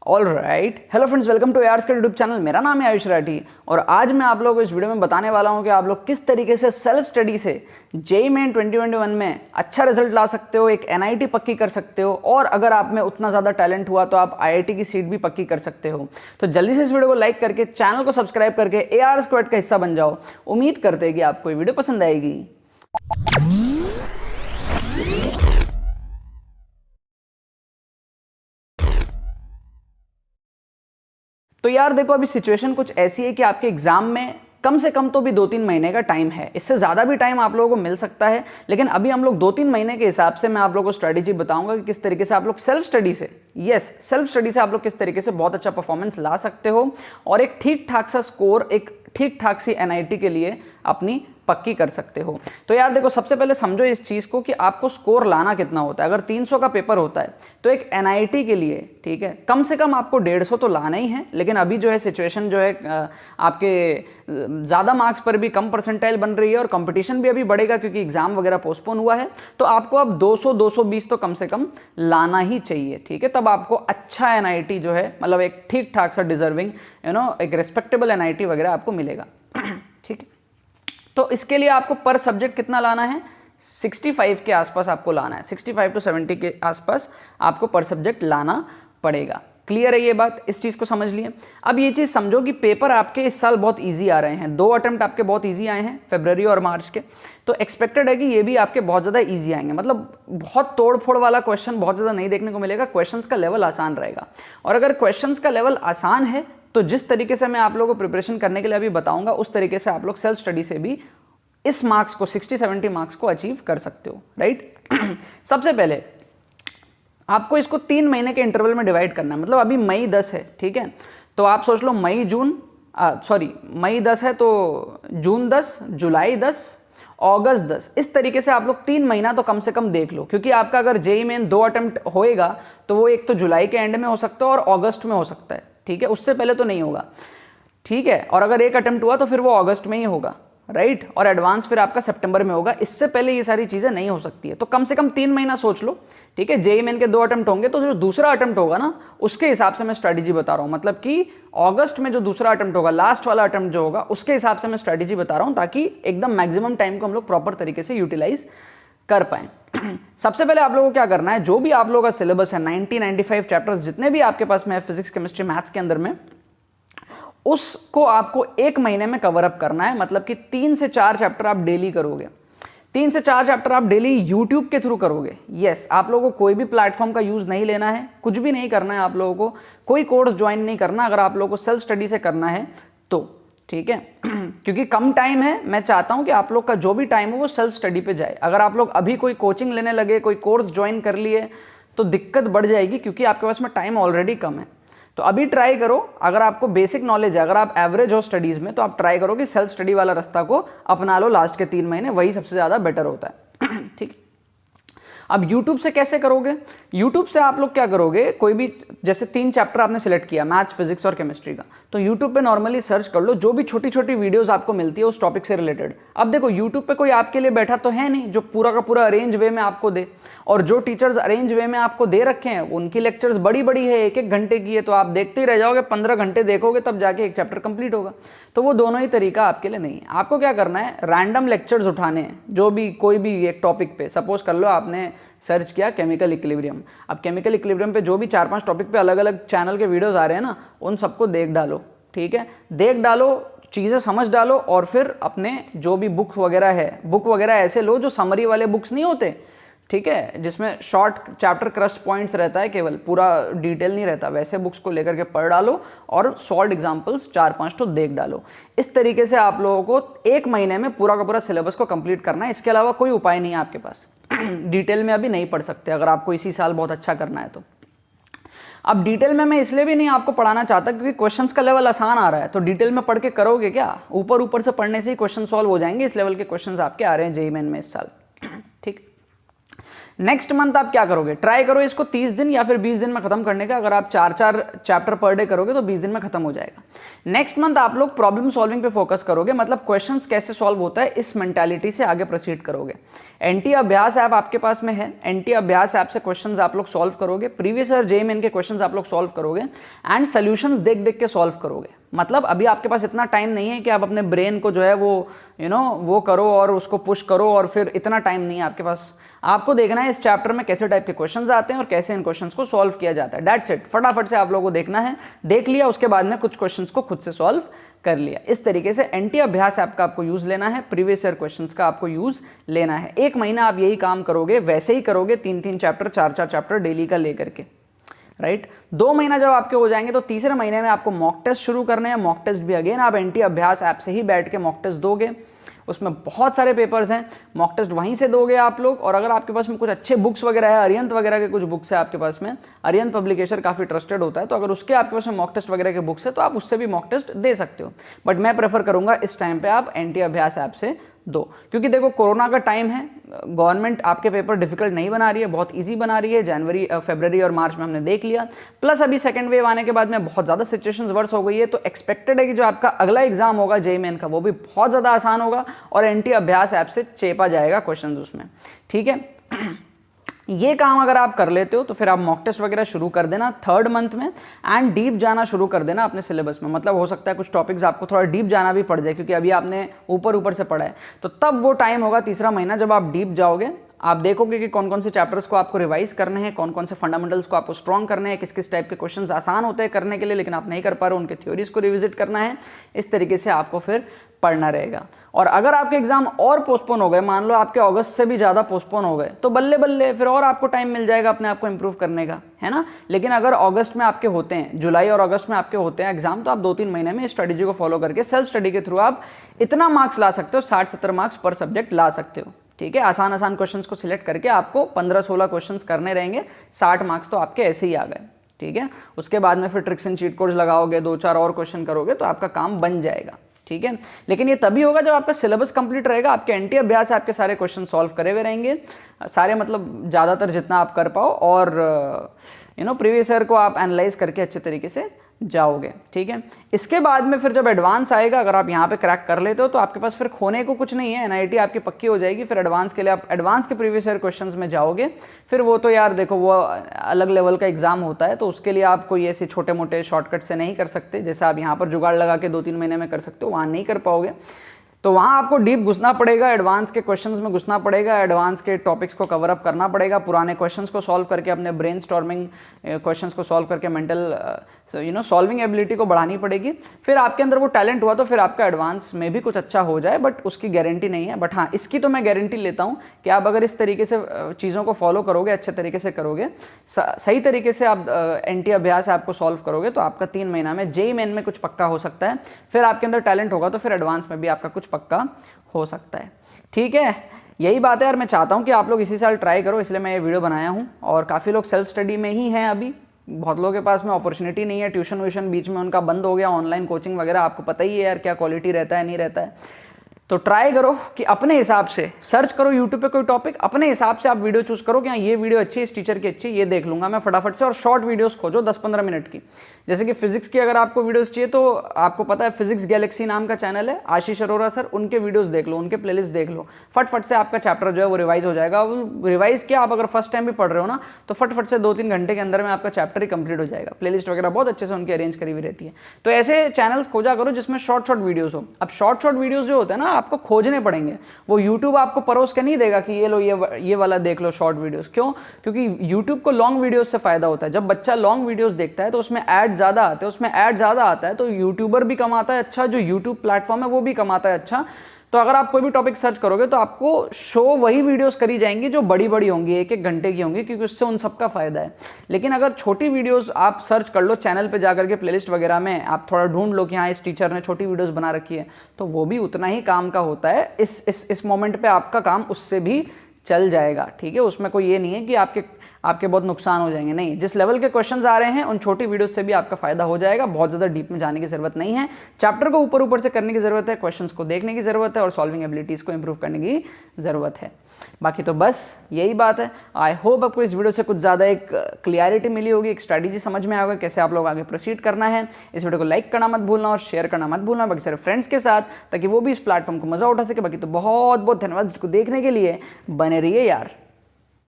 All right, hello friends, welcome to ARS का YouTube channel. मेरा नाम है आयुष राठी और आज मैं आप लोगों को इस वीडियो में बताने वाला हूं कि आप लोग किस तरीके से सेल्फ स्टडी से जेईई मेन 2021 में अच्छा रिजल्ट ला सकते हो, एक NIT पक्की कर सकते हो और अगर आप में उतना ज़्यादा टैलेंट हुआ तो आप IIT की सीट भी पक्की कर सकते हो। तो जल्दी से इस वीडियो को लाइक करके चैनल को सब्सक्राइब करके AR स्क्वाड का हिस्सा बन जाओ। उम्मीद करते हैं कि आपको ये वीडियो पसंद आएगी। तो यार देखो, अभी सिचुएशन कुछ ऐसी है कि आपके एग्जाम में कम से कम तो भी 2-3 महीने का टाइम है। इससे ज़्यादा भी टाइम आप लोगों को मिल सकता है, लेकिन अभी हम लोग 2-3 महीने के हिसाब से मैं आप लोगों को स्ट्रेटेजी बताऊंगा कि किस तरीके से आप लोग सेल्फ स्टडी से सेल्फ स्टडी से आप लोग किस तरीके से बहुत अच्छा परफॉर्मेंस ला सकते हो और एक ठीक ठाक सा स्कोर, एक ठीक ठाक सी NIT के लिए अपनी पक्की कर सकते हो। तो यार देखो, सबसे पहले समझो इस चीज़ को कि आपको स्कोर लाना कितना होता है। अगर 300 का पेपर होता है तो एक NIT के लिए, ठीक है, कम से कम आपको 150 तो लाना ही है। लेकिन अभी जो है सिचुएशन जो है आपके ज़्यादा मार्क्स पर भी कम परसेंटाइल बन रही है और कंपटीशन भी अभी बढ़ेगा क्योंकि एग्जाम वगैरह पोस्टपोन हुआ है। तो आपको अब 200-220 तो कम से कम लाना ही चाहिए, ठीक है। तब आपको अच्छा NIT जो है, मतलब एक ठीक ठाक सा डिजर्विंग एक रिस्पेक्टेबल NIT वगैरह आपको मिलेगा, ठीक है। तो इसके लिए आपको पर सब्जेक्ट कितना लाना है? 65 के आसपास आपको लाना है। 65 to 70 के आसपास आपको पर सब्जेक्ट लाना पड़ेगा। क्लियर है ये बात? इस चीज़ को समझ लिए। अब ये चीज़ समझो कि पेपर आपके इस साल बहुत इजी आ रहे हैं। 2 अटेम्प्ट आपके बहुत इजी आए हैं, फरवरी और मार्च के। तो एक्सपेक्टेड है कि ये भी आपके बहुत ज़्यादा इजी आएंगे। मतलब बहुत तोड़ फोड़ वाला क्वेश्चन बहुत ज़्यादा नहीं देखने को मिलेगा। क्वेश्चंस का लेवल आसान रहेगा और अगर क्वेश्चंस का लेवल आसान है तो जिस तरीके से मैं आप लोगों को प्रिपरेशन करने के लिए अभी बताऊंगा उस तरीके से आप लोग सेल्फ स्टडी से भी इस मार्क्स को 60-70 मार्क्स को अचीव कर सकते हो, राइट। सबसे पहले आपको इसको 3 महीने के इंटरवल में डिवाइड करना है। मतलब अभी मई 10 है, ठीक है, तो आप सोच लो मई 10 है तो जून 10, जुलाई 10, अगस्त 10, इस तरीके से आप लोग 3 महीना तो कम से कम देख लो। क्योंकि आपका अगर जेईई मेन 2 अटेम्प्ट होएगा तो वो एक तो जुलाई के एंड में हो सकता है और अगस्त में हो सकता है, ठीक है, उससे पहले तो नहीं होगा, ठीक है। और अगर एक अटेम्प्ट हुआ तो फिर वो अगस्त में ही होगा, राइट, और एडवांस फिर आपका सितंबर में होगा। इससे पहले ये सारी चीजें नहीं हो सकती है। तो कम से कम 3 महीना सोच लो, ठीक है। जेईई मेन के 2 अटेम्प्ट होंगे तो जो दूसरा अटेम्प्ट होगा ना, उसके हिसाब से मैं स्ट्रेटेजी बता रहा हूं। मतलब कि अगस्त में जो दूसरा अटेम्प्ट होगा, लास्ट वाला अटेम्प्ट जो होगा, उसके हिसाब से मैं स्ट्रेटेजी बता रहा हूं ताकि एकदम मैक्सिमम टाइम को हम लोग प्रॉपर तरीके से यूटिलाइज कर पाए। सबसे पहले आप लोगों को क्या करना है, जो भी आप लोगों का सिलेबस है 90-95 चैप्टर्स जितने भी आपके पास में है फिजिक्स, केमिस्ट्री, मैथ्स के अंदर में, उसको आपको 1 महीने में कवर अप करना है। मतलब कि 3 से 4 चैप्टर आप डेली करोगे। 3 से 4 चैप्टर आप डेली यूट्यूब के थ्रू करोगे। यस, आप लोगों को कोई भी प्लेटफॉर्म का यूज नहीं लेना है, कुछ भी नहीं करना है, आप लोगों को कोई कोर्स ज्वाइन नहीं करना अगर आप लोगों को सेल्फ स्टडी से करना है तो, ठीक है। क्योंकि कम टाइम है, मैं चाहता हूं कि आप लोग का जो भी टाइम हो वो सेल्फ स्टडी पे जाए। अगर आप लोग अभी कोई कोचिंग लेने लगे, कोई कोर्स ज्वाइन कर लिए तो दिक्कत बढ़ जाएगी क्योंकि आपके पास में टाइम ऑलरेडी कम है। तो अभी ट्राई करो, अगर आपको बेसिक नॉलेज है, अगर आप एवरेज हो स्टडीज में, तो आप ट्राई करो कि सेल्फ स्टडी वाला रास्ता को अपना लो लास्ट के 3 महीने, वही सबसे ज्यादा बेटर होता है, ठीक है। अब YouTube से कैसे करोगे? YouTube से आप लोग क्या करोगे, कोई भी जैसे 3 चैप्टर आपने सिलेक्ट किया, मैथ्स, फिजिक्स और केमिस्ट्री का, तो YouTube पे नॉर्मली सर्च कर लो, जो भी छोटी छोटी वीडियोस आपको मिलती है उस टॉपिक से रिलेटेड। अब देखो, YouTube पे कोई आपके लिए बैठा तो है नहीं जो पूरा का पूरा अरेंज वे में आपको दे, और जो टीचर्स अरेंज वे में आपको दे रखे हैं उनकी लेक्चर्स बड़ी बड़ी है, 1-1 घंटे की है, तो आप देखते ही रह जाओगे। 15 घंटे देखोगे तब जाके एक चैप्टर कंप्लीट होगा। तो वो दोनों ही तरीका आपके लिए नहीं है। आपको क्या करना है, रैंडम लेक्चर्स उठाने हैं, जो भी कोई भी एक टॉपिक पे। सपोज कर लो आपने सर्च किया केमिकल इक्विलिब्रियम, अब केमिकल इक्विलिब्रियम पे जो भी 4-5 टॉपिक पे अलग अलग चैनल के वीडियोस आ रहे हैं ना, उन सबको देख डालो, ठीक है। देख डालो, चीज़ें समझ डालो और फिर अपने जो भी बुक वगैरह है, बुक वगैरह ऐसे लो जो समरी वाले बुक्स नहीं होते, ठीक है, जिसमें शॉर्ट चैप्टर क्रस्ट पॉइंट्स रहता है, केवल पूरा डिटेल नहीं रहता, वैसे बुक्स को लेकर के पढ़ डालो और सॉल्व एग्जाम्पल्स 4-5 तो देख डालो। इस तरीके से आप लोगों को 1 महीने में पूरा का पूरा सिलेबस को कंप्लीट करना है। इसके अलावा कोई उपाय नहीं है आपके पास। डिटेल में अभी नहीं पढ़ सकते अगर आपको इसी साल बहुत अच्छा करना है तो। अब डिटेल में मैं इसलिए भी नहीं आपको पढ़ाना चाहता क्योंकि क्वेश्चंस का लेवल आसान आ रहा है, तो डिटेल में पढ़ के करोगे क्या? ऊपर ऊपर से पढ़ने से ही क्वेश्चन सॉल्व हो जाएंगे। इस लेवल के क्वेश्चंस आपके आ रहे हैं जेईई मेन में इस साल, ठीक। नेक्स्ट मंथ आप क्या करोगे, ट्राई करो इसको 30 दिन या फिर 20 दिन में खत्म करने का। अगर आप 4-4 चैप्टर पर डे करोगे तो 20 दिन में खत्म हो जाएगा। नेक्स्ट मंथ आप लोग प्रॉब्लम सॉल्विंग पे फोकस करोगे, मतलब क्वेश्चंस कैसे सॉल्व होता है इस मेंटालिटी से आगे प्रोसीड करोगे। एनटी अभ्यास ऐप आपके पास में है, एनटी अभ्यास ऐप से क्वेश्चंस आप लोग सॉल्व करोगे, प्रीवियस ईयर जेईई के क्वेश्चंस आप लोग सॉल्व करोगे एंड सोल्यूशंस देख देख के सॉल्व करोगे। मतलब अभी आपके पास इतना टाइम नहीं है कि आप अपने ब्रेन को जो है वो वो करो और उसको पुश करो, और फिर इतना टाइम नहीं है आपके पास। आपको देखना है इस चैप्टर में कैसे टाइप के क्वेश्चंस आते हैं और कैसे इन क्वेश्चंस को सॉल्व किया जाता है। दैट्स इट, फटाफट से आप लोगों को देखना है, देख लिया उसके बाद में कुछ क्वेश्चंस को खुद से सॉल्व कर लिया। इस तरीके से एनटी अभ्यास ऐप का आपको यूज लेना है, प्रीवियस ईयर क्वेश्चंस का आपको यूज लेना है। 1 महीना आप यही काम करोगे, वैसे ही करोगे, 3-3 चैप्टर 4-4 चैप्टर डेली का लेकर के, राइट। 2 महीना जब आपके हो जाएंगे तो तीसरे महीने में आपको मॉक टेस्ट शुरू करने हैं। मॉक टेस्ट भी अगेन आप एनटी अभ्यास ऐप से ही बैठ के मॉक टेस्ट दोगे, उसमें बहुत सारे पेपर्स हैं, मॉक टेस्ट वहीं से दोगे आप लोग। और अगर आपके पास में कुछ अच्छे बुक्स वगैरह है, अरिहंत वगैरह के कुछ बुक्स है आपके पास में, अरिहंत पब्लिकेशन काफ़ी ट्रस्टेड होता है, तो अगर उसके आपके पास में मॉक टेस्ट वगैरह के बुक्स है तो आप उससे भी मॉक टेस्ट दे सकते हो। बट मैं प्रेफर करूंगा इस टाइम पे आप एनटी अभ्यास ऐप से दो, क्योंकि देखो कोरोना का टाइम है, गवर्नमेंट आपके पेपर डिफिकल्ट नहीं बना रही है, बहुत इजी बना रही है। जनवरी, फरवरी और मार्च में हमने देख लिया, प्लस अभी सेकंड वेव आने के बाद में बहुत ज़्यादा सिचुएशंस वर्स हो गई है, तो एक्सपेक्टेड है कि जो आपका अगला एग्जाम होगा जेईई मेन का वो भी बहुत ज़्यादा आसान होगा और एनटी अभ्यास ऐप से चेपा जाएगा क्वेश्चन उसमें, ठीक है। ये काम अगर आप कर लेते हो तो फिर आप मॉक टेस्ट वगैरह शुरू कर देना 3rd मंथ में एंड डीप जाना शुरू कर देना अपने सिलेबस में। मतलब हो सकता है कुछ टॉपिक्स आपको थोड़ा डीप जाना भी पड़ जाए, क्योंकि अभी आपने ऊपर ऊपर से पढ़ा है, तो तब वो टाइम होगा तीसरा महीना जब आप डीप जाओगे। आप देखोगे कि कौन कौन से चैप्टर्स को आपको रिवाइज करने हैं, कौन कौन से फंडामेंटल्स को आपको स्ट्रॉन्ग करने हैं, किस किस टाइप के क्वेश्चंस आसान होते हैं करने के लिए लेकिन आप नहीं कर पा रहे हो, उनके थ्योरीज को रिविजिट करना है। इस तरीके से आपको फिर पढ़ना रहेगा। और अगर आपके एग्जाम और पोस्टपोन हो गए, मान लो आपके अगस्त से भी ज़्यादा पोस्टपोन हो गए, तो बल्ले बल्ले फिर और आपको टाइम मिल जाएगा अपने आप को इंप्रूव करने का, है ना। लेकिन अगर अगस्त में आपके होते हैं, जुलाई और अगस्त में आपके होते हैं एग्जाम, तो आप 2-3 महीने में इस स्ट्रेटेजी को फॉलो करके सेल्फ स्टडी के थ्रू आप इतना मार्क्स ला सकते हो, 60-70 मार्क्स पर सब्जेक्ट ला सकते हो, ठीक है। आसान आसान क्वेश्चंस को सिलेक्ट करके आपको 15-16 क्वेश्चंस करने रहेंगे, 60 मार्क्स तो आपके ऐसे ही आ गए, ठीक है। उसके बाद में फिर ट्रिक्स एंड चीट कोड्स लगाओगे, 2-4 और क्वेश्चन करोगे तो आपका काम बन जाएगा, ठीक है। लेकिन ये तभी होगा जब आपका सिलेबस कंप्लीट रहेगा, आपके एनटी अभ्यास आपके सारे क्वेश्चन सॉल्व करे हुए रहेंगे, सारे मतलब ज़्यादातर जितना आप कर पाओ, और प्रीवियस ईयर को आप एनालाइज करके अच्छे तरीके से जाओगे, ठीक है। इसके बाद में फिर जब एडवांस आएगा, अगर आप यहाँ पे क्रैक कर लेते हो तो आपके पास फिर खोने को कुछ नहीं है, एनआईटी आपकी पक्की हो जाएगी। फिर एडवांस के लिए आप एडवांस के प्रीवियस ईयर क्वेश्चंस में जाओगे, फिर वो तो यार देखो वो अलग लेवल का एग्जाम होता है, तो उसके लिए आप कोई ऐसे छोटे मोटे शॉर्टकट से नहीं कर सकते, जैसे आप यहाँ पर जुगाड़ लगा के 2-3 महीने में कर सकते हो, वहाँ नहीं कर पाओगे। तो वहाँ आपको डीप घुसना पड़ेगा, एडवांस के क्वेश्चंस में घुसना पड़ेगा, एडवांस के टॉपिक्स को कवर अप करना पड़ेगा, पुराने क्वेश्चंस को सॉल्व करके, अपने ब्रेन स्टॉर्मिंग क्वेश्चंस को सॉल्व करके मेंटल सॉल्विंग एबिलिटी को बढ़ानी पड़ेगी। फिर आपके अंदर वो टैलेंट हुआ तो फिर आपका एडवांस में भी कुछ अच्छा हो जाए, बट उसकी गारंटी नहीं है। बट हाँ, इसकी तो मैं गारंटी लेता हूँ कि आप अगर इस तरीके से चीज़ों को फॉलो करोगे, अच्छे तरीके से करोगे, सही तरीके से आप एनटी अभ्यास ऐप को सॉल्व करोगे, तो आपका 3 महीना में जेईई मेन में कुछ पक्का हो सकता है। फिर आपके अंदर टैलेंट होगा तो फिर एडवांस में भी आपका कुछ पक्का हो सकता है, ठीक है। यही बात है यार, मैं चाहता हूँ कि आप लोग इसी साल ट्राई करो, इसलिए मैं ये वीडियो बनाया हूँ। और काफ़ी लोग सेल्फ स्टडी में ही हैं अभी, बहुत लोगों के पास में अपॉर्चुनिटी नहीं है, ट्यूशन व्यूशन बीच में उनका बंद हो गया, ऑनलाइन कोचिंग वगैरह आपको पता ही है यार क्या क्वालिटी रहता है नहीं रहता है। तो ट्राई करो कि अपने हिसाब से सर्च करो यूट्यूब पे कोई टॉपिक, अपने हिसाब से आप वीडियो चूज करो कि हाँ ये वीडियो अच्छी है, इस टीचर की अच्छी, ये देख लूंगा मैं फटाफट से। और शॉर्ट वीडियोस खोजो 10-15 मिनट की, जैसे कि फिजिक्स की अगर आपको वीडियोस चाहिए तो आपको पता है फिजिक्स गैलेक्सी नाम का चैनल है, आशीष अरोरा सर, उनके वीडियोस देख लो, उनके प्लेलिस्ट देख लो, फटफट से आपका चैप्टर जो है वो रिवाइज हो जाएगा। रिवाइज किया, आप अगर फर्स्ट टाइम भी पढ़ रहे हो ना तो फटफट से 2-3 घंटे के अंदर में आपका चैप्टर ही कंप्लीट हो जाएगा। प्लेलिस्ट वगैरह बहुत अच्छे से उनकी अरेंज करी हुई रहती है। तो ऐसे चैनल्स खोजा करो जिसमें शॉर्ट वीडियोस हो। अब शॉर्ट वीडियोस जो होते हैं ना आपको खोजने पड़ेंगे, वो यूट्यूब आपको परोस के नहीं देगा कि ये लो ये वाला देख लो शॉर्ट वीडियोस। क्यों? क्योंकि यूट्यूब को लॉन्ग वीडियोस से फायदा होता है। जब बच्चा लॉन्ग वीडियोस देखता है तो उसमें ऐड ज्यादा आते हैं, उसमें ऐड ज्यादा आता है तो यूट्यूबर भी कमाता है अच्छा, जो यूट्यूब प्लेटफॉर्म है वो भी कमाता है अच्छा। तो अगर आप कोई भी टॉपिक सर्च करोगे तो आपको शो वही वीडियोस करी जाएंगी जो बड़ी बड़ी होंगी, 1-1 घंटे की होंगी, क्योंकि उससे उन सबका फायदा है। लेकिन अगर छोटी वीडियोस आप सर्च कर लो चैनल पे जाकर के, प्लेलिस्ट वगैरह में आप थोड़ा ढूंढ लो कि हाँ इस टीचर ने छोटी वीडियोस बना रखी है, तो वो भी उतना ही काम का होता है। इस मोमेंट पे आपका काम उससे भी चल जाएगा, ठीक है। उसमें कोई ये नहीं है कि आपके बहुत नुकसान हो जाएंगे, नहीं। जिस लेवल के क्वेश्चंस आ रहे हैं उन छोटी वीडियोस से भी आपका फायदा हो जाएगा। बहुत ज़्यादा डीप में जाने की जरूरत नहीं है, चैप्टर को ऊपर से करने की जरूरत है, क्वेश्चंस को देखने की जरूरत है और सॉल्विंग एबिलिटीज को इंप्रूव करने की जरूरत है। बाकी तो बस यही बात है। आई होप आपको इस वीडियो से कुछ ज़्यादा एक क्लियरिटी मिली होगी, एक स्ट्रैटेजी समझ में आएगा कैसे आप लोग आगे प्रोसीड करना है। इस वीडियो को लाइक करना मत भूलना और शेयर करना मत भूलना बाकी सारे फ्रेंड्स के साथ, ताकि वो भी इस प्लेटफॉर्म को मजा उठा सके। बाकी तो बहुत बहुत धन्यवाद इसको देखने के लिए, बने रहिए यार।